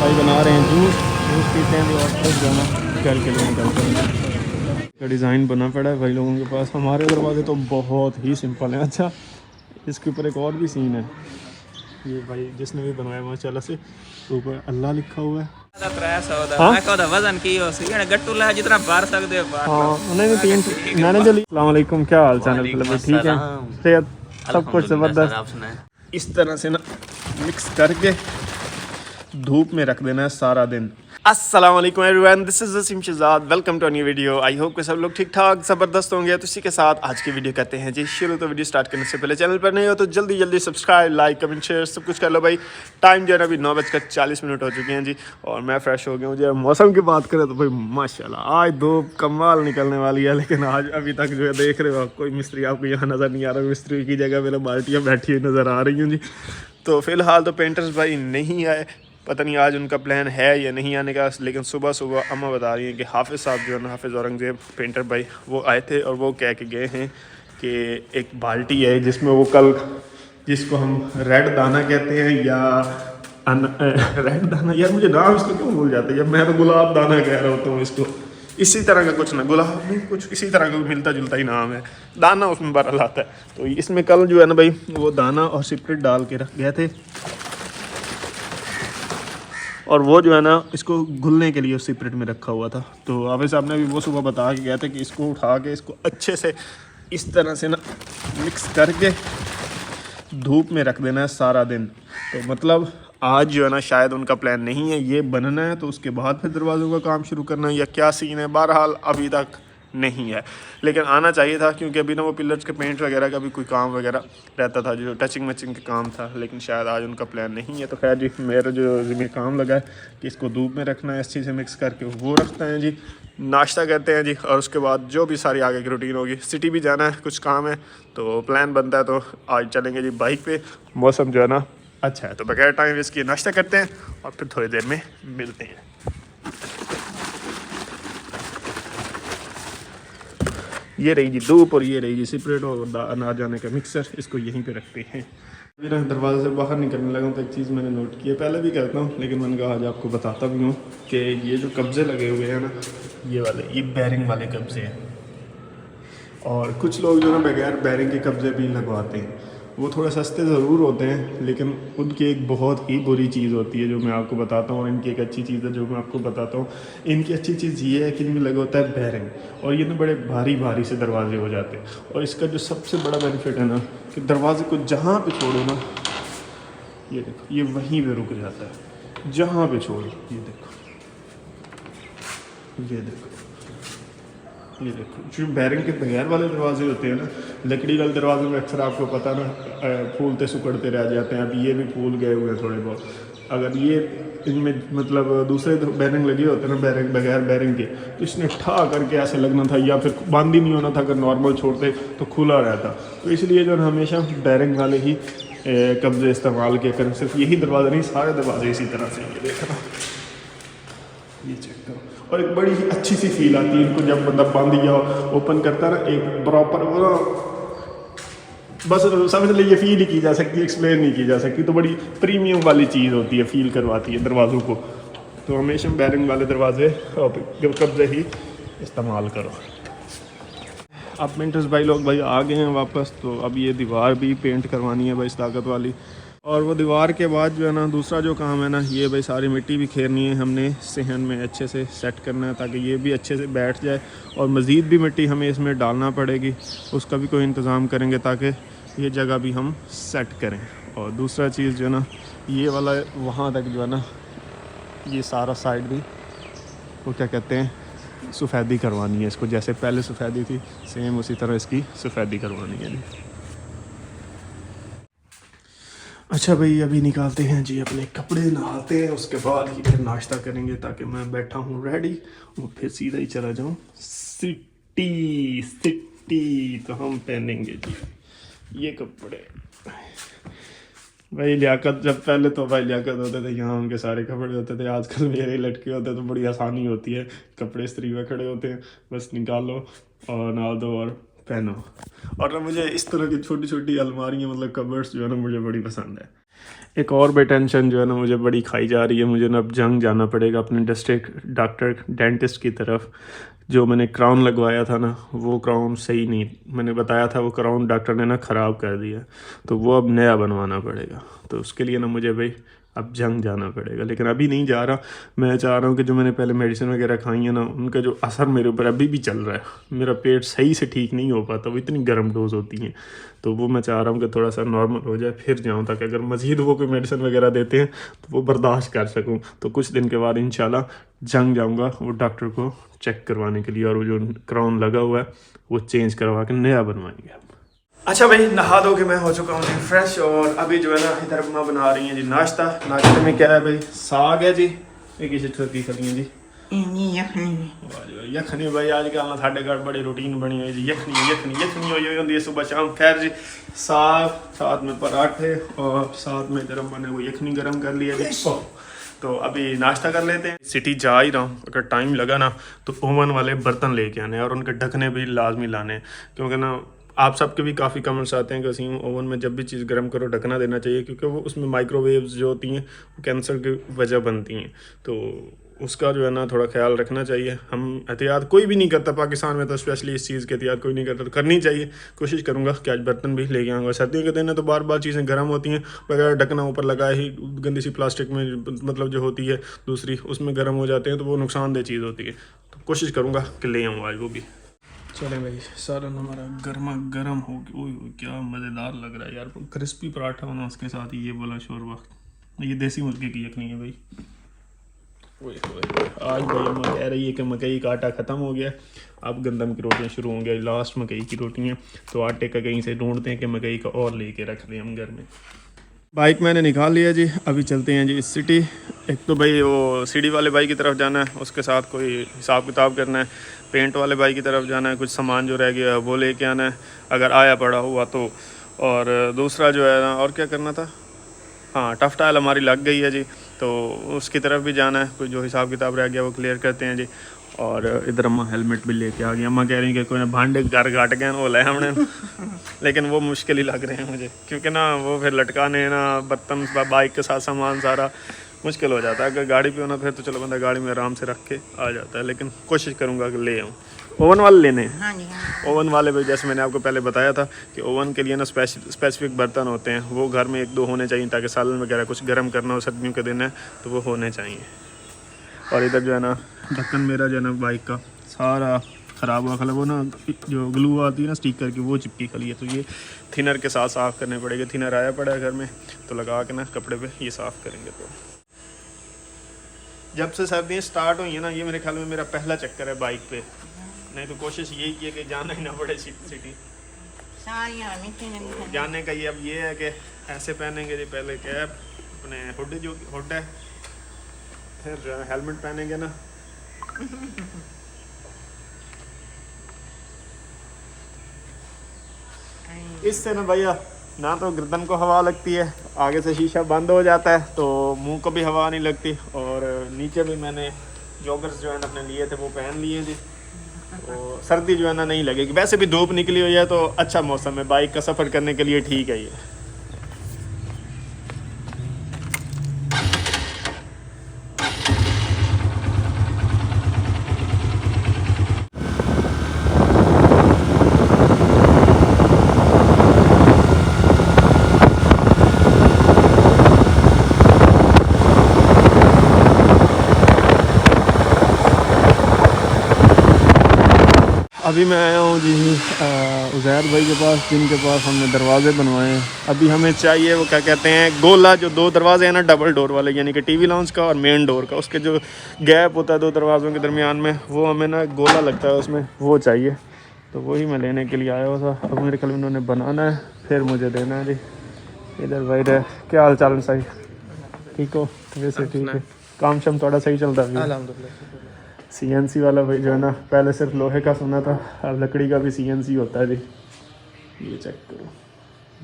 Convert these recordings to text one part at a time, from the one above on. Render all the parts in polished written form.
भाई बना रहे हैं जूस। जूस पीते हैं और फिर जाना घर के लिए निकलते हैं। का डिज़ाइन बना पड़ा है भाई लोगों के पास। हमारे दरवाजे तो बहुत ही सिंपल है। अच्छा, इसके ऊपर एक और भी सीन है। ये भाई जिसने भी बनाया माशाल्लाह से, ऊपर अल्लाह लिखा हुआ है। हाँ वजन की गट्टू ला जितना बार सकते हो हाँ, नहीं तीन मैंने जो अस्सलाम वालेकुम, क्या हाल चाल है? ठीक है, सेहत सब कुछ ज़बरदस्त। इस तरह से ना मिक्स करके धूप में रख देना है सारा दिन। अस्सलाम वालेकुम everyone, this is Wasim Shahzad, welcome to a new video. I hope कि सब लोग ठीक ठाक ज़बरदस्त होंगे। तो इसी के साथ आज की वीडियो करते हैं जी शुरू। तो वीडियो स्टार्ट करने से पहले चैनल पर नहीं हो तो जल्दी सब्सक्राइब, लाइक, कमेंट, शेयर सब कुछ कर लो भाई। टाइम जो है ना अभी 9:40 हो चुके हैं जी और मैं फ्रेश हो गया हूँ जी। मौसम की बात करें तो भाई माशाल्लाह आज धूप कमाल निकलने वाली है, लेकिन आज अभी तक जो है देख रहे हो आप, कोई मिस्त्री आपको यहाँ नज़र नहीं आ रहा। मिस्त्री की जगह मेरे बाल्टियाँ बैठी हुई नज़र आ रही हूँ जी। तो फ़िलहाल तो पेंटर्स भाई नहीं आए, पता नहीं आज उनका प्लान है या नहीं आने का। लेकिन सुबह अम्मा बता रही हैं कि हाफिज़ साहब जो है ना, हाफिज़ औरंगज़ेब पेंटर भाई, वो आए थे और वो कह के गए हैं कि एक बाल्टी है जिसमें वो कल, जिसको हम रेड दाना कहते हैं या रेड दाना, यार मुझे नाम इसको क्यों भूल जाता है, मैं तो गुलाब दाना कह रहा होता हूँ इसको। इसी तरह का कुछ ना, गुलाब नहीं, कुछ इसी तरह का मिलता जुलता ही नाम है। दाना उसमें बरल आता है। तो इसमें कल जो है ना भाई वो दाना और सिपरेट डाल के रख गए थे और वो जो है ना इसको घुलने के लिए उस सिपरेट में रखा हुआ था। तो हाफिज़ साहब ने भी वो सुबह बता के गया था कि इसको उठा के इसको अच्छे से इस तरह से ना मिक्स करके धूप में रख देना है सारा दिन। तो मतलब आज जो है ना शायद उनका प्लान नहीं है, ये बनना है तो उसके बाद फिर दरवाज़ों का काम शुरू करना है या क्या सीन है। बहरहाल अभी तक नहीं है, लेकिन आना चाहिए था क्योंकि अभी ना वो पिलर्स के पेंट वगैरह का भी कोई काम वगैरह रहता था, जो टचिंग मचिंग का काम था। लेकिन शायद आज उनका प्लान नहीं है। तो खैर जी, मेरा जो जिम्मे काम लगा है कि इसको धूप में रखना है, अच्छी से मिक्स करके वो रखते हैं जी। नाश्ता करते हैं जी और उसके बाद जो भी सारी आगे की रूटीन होगी। सिटी भी जाना है, कुछ काम है तो प्लान बनता है, तो आज चलेंगे जी बाइक पे। मौसम जो है ना अच्छा है, तो बगैर टाइम वेस्ट किए नाश्ता करते हैं और फिर थोड़ी देर में मिलते हैं। ये रही जी धूप और ये रही जी सिपरेट और अनाज जाने का मिक्सर, इसको यहीं पे रखते हैं। मेरा दरवाजे से बाहर निकलने लगा हूँ तो एक चीज़ मैंने नोट की है, पहले भी करता हूँ लेकिन मैंने कहा आज आपको बताता भी हूँ कि ये जो कब्जे लगे हुए हैं ना, ये वाले, ये बैरिंग वाले कब्जे हैं। और कुछ लोग जो ना बगैर बैरिंग के कब्जे भी लगवाते हैं। वो थोड़े सस्ते ज़रूर होते हैं लेकिन उनकी एक बहुत ही बुरी चीज़ होती है जो मैं आपको बताता हूँ, और इनकी एक अच्छी चीज़ है जो मैं आपको बताता हूँ। इनकी अच्छी चीज़ ये है कि इनमें लगा होता है बैरिंग, और ये ना बड़े भारी से दरवाजे हो जाते हैं। और इसका जो सबसे बड़ा बेनिफिट है ना कि दरवाजे को जहाँ पर छोड़ो ना, ये देखो ये वहीं पर रुक जाता है, जहाँ पर छोड़ो। ये देखो ये देखो जो बैरिंग के बगैर वाले दरवाजे होते हैं ना, लकड़ी वाले दरवाजे में अक्सर आपको पता ना फूलते सुकड़ते रह जाते हैं। अभी ये भी फूल गए हुए हैं थोड़े बहुत। अगर ये इनमें मतलब दूसरे बैरिंग लगे होते हैं ना, बैरिंग बगैर बैरिंग के, तो इसने ठा करके ऐसे लगना था या फिर बंद ही नहीं होना था। अगर नॉर्मल छोड़ते तो खुला रहता। तो इसलिए जो हमेशा बैरिंग वाले ही कब्जे इस्तेमाल किया करें। सिर्फ यही दरवाज़ा नहीं, सारे दरवाजे इसी तरह से। ये देखना, ये चेक करो। और एक बड़ी ही अच्छी सी फील आती है इनको जब बंदा बंद या ओपन करता है ना, एक प्रॉपर वो बस समझ लीजिए फील ही की जा सकती है, एक्सप्लेन नहीं की जा सकती। तो बड़ी प्रीमियम वाली चीज़ होती है, फील करवाती है दरवाज़ों को। तो हमेशा बैरिंग वाले दरवाजे कब्जे ही इस्तेमाल करो। अब पेंटर्स भाई लोग भाई आ गए हैं वापस। तो अब ये दीवार भी पेंट करवानी है भाई इस ताकत वाली। और वो दीवार के बाद जो है ना दूसरा जो काम है ना, ये भाई सारी मिट्टी भी खेरनी है हमने, सहन में अच्छे से सेट करना है ताकि ये भी अच्छे से बैठ जाए। और मज़ीद भी मिट्टी हमें इसमें डालना पड़ेगी, उसका भी कोई इंतज़ाम करेंगे ताकि ये जगह भी हम सेट करें। और दूसरा चीज़ जो है ना, ये वाला वहाँ तक जो है ना, ये सारा साइड भी वो क्या कहते हैं सफ़ेदी करवानी है इसको। जैसे पहले सफ़ेदी थी सेम उसी तरह इसकी सफ़ेदी करवानी है जी। अच्छा भाई, अभी निकालते हैं जी अपने कपड़े, नहाते हैं, उसके बाद ही फिर नाश्ता करेंगे ताकि मैं बैठा हूँ रेडी और फिर सीधा ही चला जाऊँ सिटी। तो हम पहनेंगे जी ये कपड़े। भाई लियाकत, जब पहले तो भाई लियाकत होते थे यहाँ उनके सारे कपड़े होते थे, आजकल मेरे ही लटके होते हैं तो बड़ी आसानी होती है। कपड़े इस्त्री में खड़े होते हैं, बस निकालो और नहा दो और पहनो। और ना मुझे इस तरह की छोटी छोटी अलमारियाँ मतलब कबर्ड्स जो है ना मुझे बड़ी पसंद है। एक और भी टेंशन जो है ना मुझे बड़ी खाई जा रही है। मुझे ना अब जंग जाना पड़ेगा अपने डिस्ट्रिक्ट डॉक्टर डेंटिस्ट की तरफ। जो मैंने क्राउन लगवाया था ना वो क्राउन सही नहीं, मैंने बताया था वो क्राउन डॉक्टर ने ना ख़राब कर दिया, तो वो अब नया बनवाना पड़ेगा। तो उसके लिए ना मुझे भाई अब जंग जाना पड़ेगा, लेकिन अभी नहीं जा रहा। मैं चाह रहा हूँ कि जो मैंने पहले मेडिसिन वगैरह खाई है ना उनका जो असर मेरे ऊपर अभी भी चल रहा है, मेरा पेट सही से ठीक नहीं हो पाता, वो इतनी गर्म डोज होती हैं। तो वो मैं चाह रहा हूँ कि थोड़ा सा नॉर्मल हो जाए फिर जाऊँ, ताकि अगर मज़ीद वो कोई मेडिसिन वगैरह देते हैं तो वो बर्दाश्त कर सकूँ। तो कुछ दिन के बाद इंशाल्लाह जंग जाऊँगा वो डॉक्टर को चेक करवाने के लिए, और वो जो क्राउन लगा हुआ है वो चेंज करवा के नया बनवाएंगे। अच्छा भाई, नहा धो के मैं हो चुका हूँ जी फ्रेश, और अभी जो है ना इधर अम्मा बना रही हैं जी नाश्ता। नाश्ते में क्या है भाई, साग है जी, एक ही छोटी खली है जी यखनी। भाई आजकल ना साढ़े घर बड़ी रूटीन बनी हुई जी, यखनी यखनी यखनी हुई होती है सुबह शाम। खैर जी, साग साथ में पराठे और साथ में इधर अम्मा ने वो यखनी गर्म कर लिया जी। तो अभी नाश्ता कर लेते हैं। सिटी जा ही रहा हूँ, अगर टाइम लगा ना तो ओवन वाले बर्तन लेके आने और उनके ढकने भी लाजमी लाने, क्योंकि ना आप सबके भी काफ़ी कमेंट्स आते हैं कि वसीम ओवन में जब भी चीज़ गर्म करो ढकना देना चाहिए, क्योंकि वो उसमें माइक्रोवेव्स जो होती हैं वो कैंसर की वजह बनती हैं। तो उसका जो है ना थोड़ा ख्याल रखना चाहिए। हम एहतियात कोई भी नहीं करता पाकिस्तान में, तो स्पेशली इस चीज़ की एहतियात कोई नहीं करता, तो करनी चाहिए। कोशिश करूँगा कि आज बर्तन भी लेके आऊँगा। सर्दियों के दिन है तो बार बार चीज़ें गर्म होती हैं, वगैरह ढकना ऊपर लगाए ही गंदी सी प्लास्टिक में मतलब जो होती है दूसरी उसमें गर्म हो जाते हैं, तो वो नुकसानदेह चीज़ होती है। तो कोशिश करूँगा कि ले आऊँ आज वो भी। चले भाई, सालन हमारा गर्मा गर्म हो गया। ओह क्या मज़ेदार लग रहा है यार, क्रिस्पी पराठा होना उसके साथ ही ये बोला शोरबा। ये देसी मुर्गे की यखनी है भाई। आज भाई अम्मा कह रही है कि मकई का आटा ख़त्म हो गया, अब गंदम की रोटियां शुरू हो गई, लास्ट मकई की रोटियां। तो आटे का कहीं से ढूंढते हैं कि मकई का और लेके रख लें हम घर में। बाइक मैंने निकाल लिया जी, अभी चलते हैं जी इस सिटी। एक तो भाई वो सीढ़ी वाले भाई की तरफ जाना है, उसके साथ कोई हिसाब किताब करना है। पेंट वाले भाई की तरफ जाना है, कुछ सामान जो रह गया है वो लेके आना है अगर आया पड़ा हुआ तो। और दूसरा जो है ना, और क्या करना था, हाँ टफ टाइल हमारी लग गई है जी, तो उसकी तरफ भी जाना है। कोई जो हिसाब किताब रह गया वो क्लियर करते हैं जी। और इधर अम्मा हेलमेट भी लेके आ गई। अम्मा कह रही हैं कि कोई ना भांडे घर काट गए वो ले हमने लेकिन वो मुश्किल ही लग रहे हैं मुझे, क्योंकि ना वो फिर लटकाने ना बर्तन बाइक के साथ सामान सारा मुश्किल हो जाता है। अगर गाड़ी पे होना फिर तो चलो बंदा गाड़ी में आराम से रख के आ जाता है, लेकिन कोशिश करूँगा कि ले आऊँ। ओवन वाले लेने हैं। हाँ जी, हाँ। ओवन वाले भी जैसे मैंने आपको पहले बताया था कि ओवन के लिए ना स्पेसिफिक बर्तन होते हैं, वो घर में 1-2 होने चाहिए, ताकि सालन वगैरह कुछ गर्म करना हो, सर्दियों के दिन है तो वो होने चाहिए। और इधर जो है ना ढक्कन मेरा जो है ना बाइक का सारा ख़राब हुआ खला, वो ना जो ग्लू आती है ना स्टिकर की वो चिपकी खली है, तो ये थिनर के साथ साफ़ करने पड़ेगा। थिनर आया पड़ा है घर में, तो लगा के ना कपड़े पे ये साफ़ करेंगे। तो जब से सर्दियाँ स्टार्ट हुई हैं ना, ये मेरे ख्याल में मेरा पहला चक्कर है बाइक पे, नहीं तो कोशिश यही की है कि जाना ही ना पड़े सिटी। तो जाने का ये अब ये है कि ऐसे पहनेंगे जी, पहले कैप अपने हुड जो हुड है, फिर जो है हेलमेट पहनेंगे ना इससे ना भैया ना तो गर्दन को हवा लगती है, आगे से शीशा बंद हो जाता है तो मुंह को भी हवा नहीं लगती। और नीचे भी मैंने जॉगर्स जो है ना अपने लिए थे वो पहन लिए जी, तो सर्दी जो है ना नहीं लगेगी। वैसे भी धूप निकली हुई है तो अच्छा मौसम है, बाइक का सफ़र करने के लिए ठीक है ये। अभी मैं आया हूँ जी उज़ैर भाई के पास, जिनके पास हमने दरवाज़े बनवाए हैं। अभी हमें चाहिए वो क्या कहते हैं गोला, जो 2 दरवाजे हैं ना डबल डोर वाले, यानी कि टीवी लाउंज का और मेन डोर का, उसके जो गैप होता है 2 दरवाज़ों के दरमियान में, वो हमें ना गोला लगता है उसमें, वो चाहिए। तो वही मैं लेने के लिए आया हुआ था। अब मेरे ख्याल में उन्होंने बनाना है फिर मुझे देना है जी। इधर भाई रहे, क्या हाल चाल सही ठीक हो? वैसे ठीक है, काम शाम थोड़ा सही चलता है अल्हम्दुलिल्लाह। CNC वाला भाई जो है ना, पहले सिर्फ लोहे का सुना था, अब लकड़ी का भी CNC होता है जी। ये चेक करो,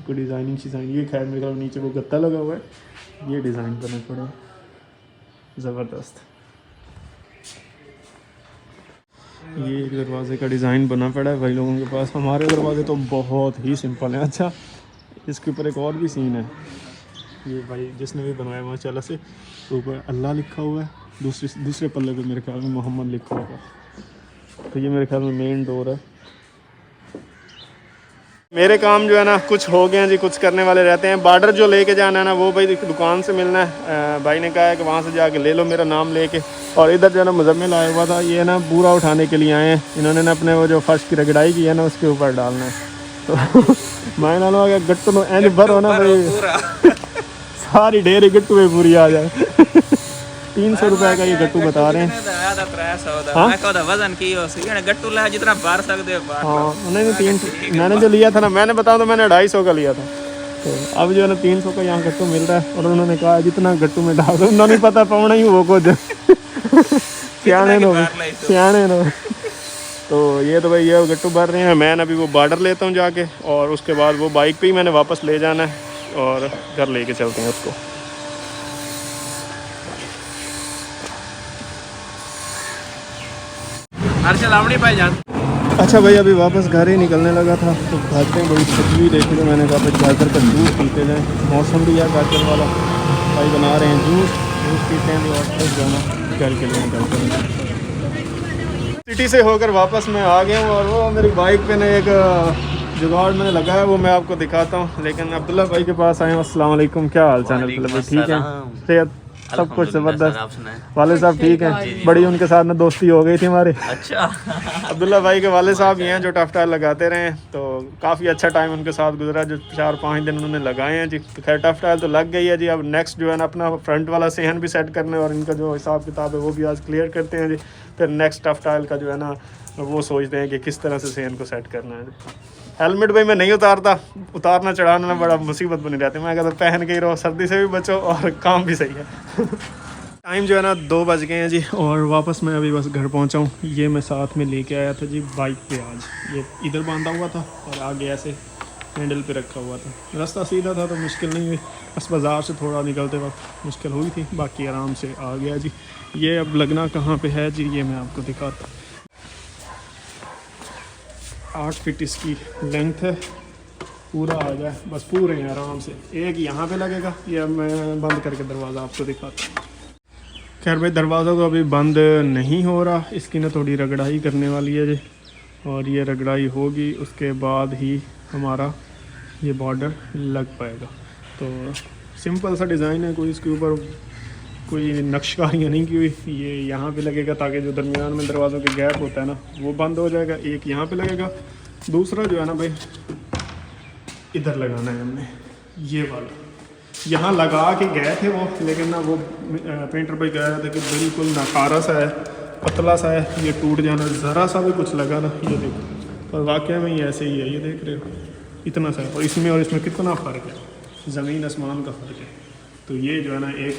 कोई डिज़ाइनिंग शिज़ाइन, ये खैर मेरे ख्याल नीचे वो गत्ता लगा हुआ है, ये डिज़ाइन करना पड़ेगा, ज़बरदस्त। ये एक दरवाजे का डिज़ाइन बना पड़ा है भाई लोगों के पास, हमारे दरवाजे तो बहुत ही सिंपल हैं। अच्छा इसके ऊपर एक और भी सीन है, ये भाई जिसने भी बनवाया माशाल्लाह से, ऊपर अल्लाह लिखा हुआ है, दूसरे पल्ले पे मेरे ख्याल में मोहम्मद लिखा होगा। तो ये मेरे ख्याल में मेन डोर है। मेरे काम जो है ना कुछ हो गए हैं जी, कुछ करने वाले रहते हैं। बॉर्डर जो लेके जाना है ना वो भाई दुकान से मिलना है, भाई ने कहा है कि वहाँ से जाके ले लो मेरा नाम लेके। और इधर जो है ना मुजम्मिल आया हुआ था, ये ना पूरा उठाने के लिए आए हैं। इन्होंने ना अपने वो जो फर्श की रगड़ाई की है ना उसके ऊपर डालना है। तो मैं ना लो गट्टू एंड भर हो ना भाई, सारी ढेरी गट्टू में पूरी आ जाए। 300 रुपए का ये गट्टू बता रहे हैं। जितना भर सकते हो। हाँ नहीं 300 मैंने जो लिया था ना, मैंने बताऊँ तो मैंने 250 का लिया था। तो अब जो है ना 300 का यहाँ गट्टू मिल रहा है। और उन्होंने कहा जितना गट्टू में डाल दो, उन्होंने पता पाना ही वो कुछ सियाने नो। तो ये तो भाई ये गट्टू भर रहे हैं। मैं अभी वो बॉर्डर लेता हूँ जाके, और उसके बाद वो बाइक पे ही मैंने वापस ले जाना है और घर लेके चलते हैं उसको। भाईजान। अच्छा भाई अभी वापस घर ही निकलने लगा था, तो भागते हैं। बड़ी सब्जी देखी तो मैंने कहा भाई गाजर का जूस पीते जाएँ। मौसम भी है गाजर वाला, भाई बना रहे हैं जूस पीते हैं। और जाना घर के लिए निकलते हैं। सिटी से होकर वापस मैं आ गया हूँ, और वो मेरी बाइक पे ना एक जुगाड़ मैंने लगाया, वो मैं आपको दिखाता हूँ। लेकिन अब्दुल्ला भाई के पास आए हैं। अस्सलाम वालेकुम, क्या हाल चाल है भाई? ठीक है, सेहत सब कुछ ज़बरदस्त। वाले साहब ठीक हैं? बड़ी उनके साथ ना दोस्ती हो गई थी हमारी। अच्छा। अब्दुल्ला भाई के वाले साहब ही हैं जो टफ टाइल लगाते रहे हैं, तो काफ़ी अच्छा टाइम उनके साथ गुजरा, जो 4-5 दिन उन्होंने लगाए हैं जी। तो खैर टफ टाइल तो लग गई है जी। अब नेक्स्ट जो है ना अपना फ्रंट वाला सेहन भी सेट करना है, और इनका जो हिसाब किताब है वो भी आज क्लियर करते हैं जी। फिर नेक्स्ट टफ टाइल का जो है ना वो सोचते हैं कि किस तरह से सेहन को सेट करना है। हेलमेट भाई मैं नहीं उतारना चढ़ाना ना बड़ा मुसीबत बनी रहती है। मैं कहता पहन के ही रहो, सर्दी से भी बचो और काम भी सही है। टाइम जो है ना 2 बज गए हैं जी, और वापस मैं अभी बस घर पहुंचा हूँ। ये मैं साथ में लेके आया था जी बाइक पे। आज ये इधर बांधा हुआ था और आगे ऐसे हैंडल पे रखा हुआ था। रास्ता सीधा था तो मुश्किल नहीं हुई, बस बाज़ार से थोड़ा निकलते वक्त मुश्किल हुई थी, बाकी आराम से आ गया जी। ये अब लगना कहाँ पे है जी, ये मैं आपको दिखाता हूँ। 8 फीट इसकी लेंथ है, पूरा आ जाए बस पूरे हैं आराम से। एक यहाँ पे लगेगा, ये मैं बंद करके दरवाज़ा आपको दिखाता हूँ। खैर भाई दरवाज़ा तो अभी बंद नहीं हो रहा, इसकी ना थोड़ी रगड़ाई करने वाली है जी। और ये रगड़ाई होगी उसके बाद ही हमारा ये बॉर्डर लग पाएगा। तो सिंपल सा डिज़ाइन है, कोई इसके ऊपर कोई नक्शकारियाँ नहीं की हुई। ये यहाँ पे लगेगा ताकि जो दरमियान में दरवाज़ों के गैप होता है ना वो बंद हो जाएगा। एक यहाँ पे लगेगा, दूसरा जो है ना भाई इधर लगाना है हमने, ये वाला। यहाँ लगा के गए थे वो, लेकिन ना वो पेंटर भाई कह रहे थे कि बिल्कुल नाकारा सा है, पतला सा है, ये टूट जाना। ज़रा सा भी कुछ लगा ना, ये देखो। और वाकई में ये ऐसे ही है, ये देख रहे हो इतना सा है। और इसमें कितना फ़र्क है, ज़मीन आसमान का फ़र्क है। तो ये जो है ना एक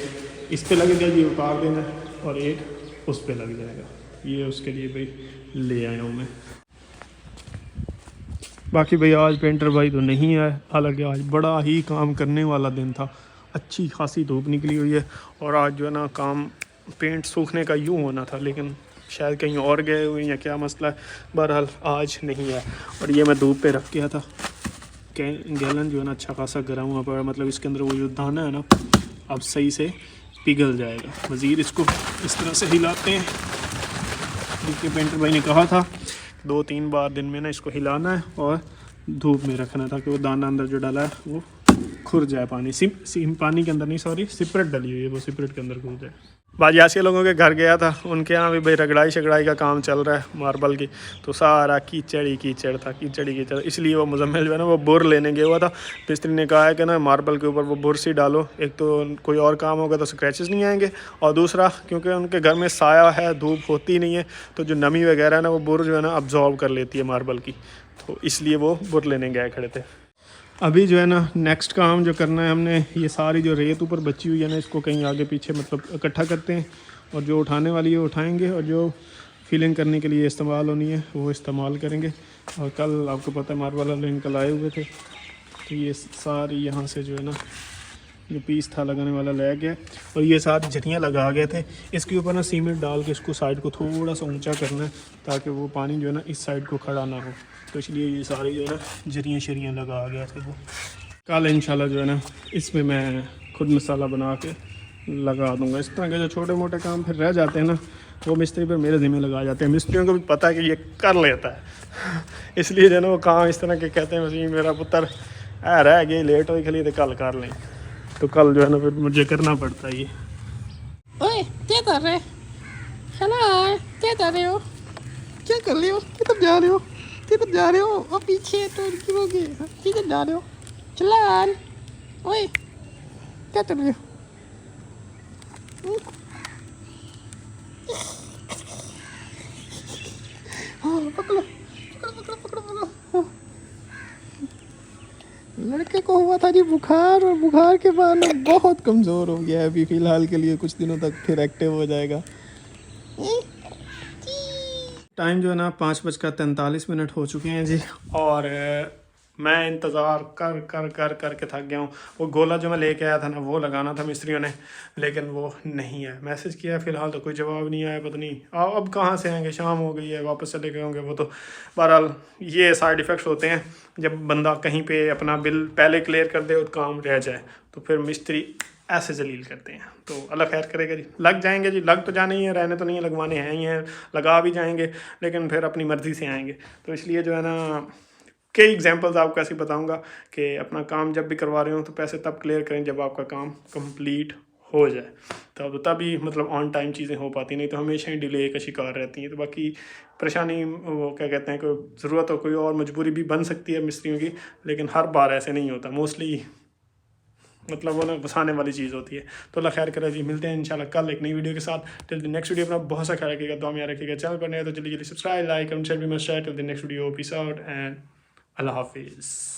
इस पे लगेगा जी, उतार देना, और एक उस पे लग जाएगा। ये उसके लिए भाई ले आया हूँ मैं। बाकी भाई आज पेंटर भाई तो नहीं आए, हालांकि आज बड़ा ही काम करने वाला दिन था। अच्छी खासी धूप निकली हुई है, और आज जो है ना काम पेंट सूखने का यूँ होना था, लेकिन शायद कहीं और गए हुए या क्या मसला है। बहरहाल आज नहीं है। और ये मैं धूप पे रख गया था, गैलन जो है ना अच्छा खासा गर्म हुआ पड़ा, मतलब इसके अंदर वो जो दाना है ना अब सही से पिघल जाएगा। मज़ीद इसको इस तरह से हिलाते हैं, क्योंकि पेंटर भाई ने कहा था 2-3 बार दिन में ना इसको हिलाना है और धूप में रखना, ताकि वो दाना अंदर जो डाला है वो खुर जाए। पानी पानी के अंदर नहीं, सॉरी सिपरेट डली हुई है, वो सिपरेट के अंदर खुर जाए। बाजियासी लोगों के घर गया था, उनके यहाँ भी भाई रगड़ाई शगड़ाई का काम चल रहा है मार्बल की। तो सारा कीचड़ ही कीचड़ था, कीचड़ ही कीचड़। इसलिए वो मुजम्मिल जो है ना वो बुर लेने गया हुआ था। मिस्त्री ने कहा है कि ना मार्बल के ऊपर वो बुर सी डालो, एक तो कोई और काम होगा तो स्क्रैचेस नहीं आएंगे, और दूसरा क्योंकि उनके घर में साया है, धूप होती नहीं है, तो जो नमी वगैरह है ना वो बुर जो है ना अब्जॉर्ब कर लेती है मार्बल की। तो इसलिए वो बुर लेने गए खड़े थे। अभी जो है ना नेक्स्ट काम जो करना है हमने, ये सारी जो रेत ऊपर बची हुई है ना इसको कहीं आगे पीछे मतलब इकट्ठा करते हैं, और जो उठाने वाली है उठाएंगे, और जो फिलिंग करने के लिए इस्तेमाल होनी है वो इस्तेमाल करेंगे। और कल आपको पता है मार्बल वाले इनकल आए हुए थे, तो ये सारी यहाँ से जो है ना जो पीस था लगाने वाला ले गया, और ये सारी झरियाँ लगा गए थे। इसके ऊपर ना सीमेंट डाल के इसको साइड को थोड़ा सा ऊंचा करना है, ताकि वो पानी जो है ना इस साइड को खड़ा ना हो। तो इसलिए ये सारी जो है ना झरियाँ शरियाँ लगा गया थे वो। कल इंशाल्लाह जो है ना इसमें मैं खुद मसाला बना के लगा दूंगा। इस तरह के जो छोटे मोटे काम फिर रह जाते हैं ना, वो मिस्त्री पर मेरे ज़िम्मे लगा जाते हैं। मिस्त्रियों को भी पता है कि ये कर लेता है, इसलिए जो है ना वो काम इस तरह के कहते हैं वैसे मेरा पुत्र रह गए लेट हो खली तो कल कर लें, तो कल जो है ना फिर मुझे करना पड़ता है ये। ओए क्या कर रहे? हेलो, क्या कर रहे हो? क्या कर रहे हो? किधर जा रहे हो? किधर जा रहे हो? और पीछे तो गिरोगे। किधर जा रहे हो? चलान। ओए क्या कर रहे हो? हाँ, पकड़ो पकड़ो पकड़ो पकड़ो पकड़ो। हाँ। लड़के को हुआ था जी बुखार, और बुखार के बाद ना बहुत कमज़ोर हो गया है अभी फ़िलहाल के लिए, कुछ दिनों तक फिर एक्टिव हो जाएगा। टाइम जो है ना 5:43 हो चुके हैं जी, और मैं इंतज़ार कर कर कर कर के थक गया हूँ। वो गोला जो मैं लेके आया था ना वो लगाना था मिस्त्रियों ने, लेकिन वो नहीं है। मैसेज किया फ़िलहाल तो कोई जवाब नहीं आया, पता नहीं अब कहाँ से आएंगे, शाम हो गई है, वापस चले गए होंगे वो तो। बहरहाल ये साइड इफ़ेक्ट्स होते हैं जब बंदा कहीं पे अपना बिल पहले क्लियर कर दे और काम रह जाए, तो फिर मिस्त्री ऐसे जलील करते हैं। तो अल्लाह खैर करेगा जी, लग जाएंगे जी, लग तो जाने ही है, रहने तो नहीं है, लगवाने हैं ही हैं, लगा भी जाएंगे, लेकिन फिर अपनी मर्ज़ी से आएंगे। तो इसलिए जो है ना कई एग्जांपल्स आपको ऐसे बताऊंगा कि अपना काम जब भी करवा रहे हो तो पैसे तब क्लियर करें जब आपका काम कंप्लीट हो जाए, तभी मतलब ऑन टाइम चीज़ें हो पाती, नहीं तो हमेशा ही डिले का शिकार रहती हैं। तो बाकी परेशानी वो क्या कहते हैं, कोई ज़रूरत हो कोई और मजबूरी भी बन सकती है मिस्त्रियों की, लेकिन हर बार ऐसे नहीं होता, मोस्टली मतलब वो ना फंसाने वाली चीज़ होती है। तो अल्लाह खैर करे जी, मिलते हैं इंशाल्लाह कल एक नई वीडियो के साथ। टिल द नेक्स्ट वीडियो अपना बहुत सा ख्याल रखिएगा, दुआ में याद रखिएगा। चैनल पर नए तो जल्दी जल्दी सब्सक्राइब, लाइक, कमेंट, शेयर भी must share. Till the next video, peace out and अल्लाह हाफिज़।